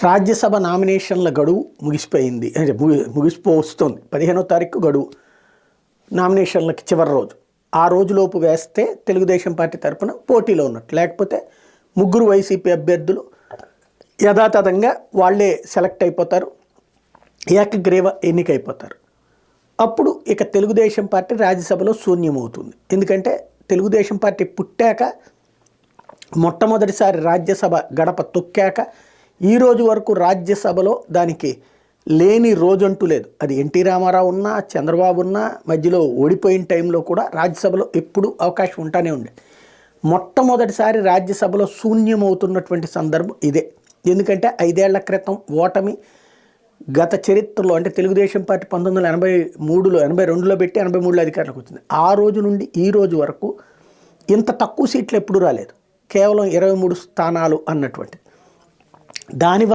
రాజ్యసభ నామినేషన్ల గడువు ముగిసిపోయింది, అంటే ముగిసిపోతుంది. 15వ తారీఖు గడువు నామినేషన్లకి చివరి రోజు. ఆ రోజులోపు వేస్తే తెలుగుదేశం పార్టీ తరఫున పోటీలో ఉన్నట్టు, లేకపోతే ముగ్గురు వైసీపీ అభ్యర్థులు యథాతథంగా వాళ్ళే సెలెక్ట్ అయిపోతారు, ఏకగ్రీవ ఎన్నికైపోతారు. అప్పుడు ఇక తెలుగుదేశం పార్టీ రాజ్యసభలో శూన్యమవుతుంది. ఎందుకంటే తెలుగుదేశం పార్టీ పుట్టాక మొట్టమొదటిసారి రాజ్యసభ గడప తొక్కాక ఈ రోజు వరకు రాజ్యసభలో దానికి లేని రోజంటూ లేదు. అది ఎన్టీ రామారావు ఉన్నా, చంద్రబాబు ఉన్నా, మధ్యలో ఓడిపోయిన టైంలో కూడా రాజ్యసభలో ఎప్పుడూ అవకాశం ఉంటానే ఉండే. మొట్టమొదటిసారి రాజ్యసభలో శూన్యమవుతున్నటువంటి సందర్భం ఇదే. ఎందుకంటే 5 ఏళ్ల క్రితం ఓటమి గత చరిత్రలో, అంటే తెలుగుదేశం పార్టీ 1982లో పెట్టి 83లో అధికారంలోకి వచ్చింది. ఆ రోజు నుండి ఈ రోజు వరకు ఇంత తక్కువ సీట్లు ఎప్పుడూ రాలేదు, కేవలం 23 స్థానాలు అన్నటువంటి దాని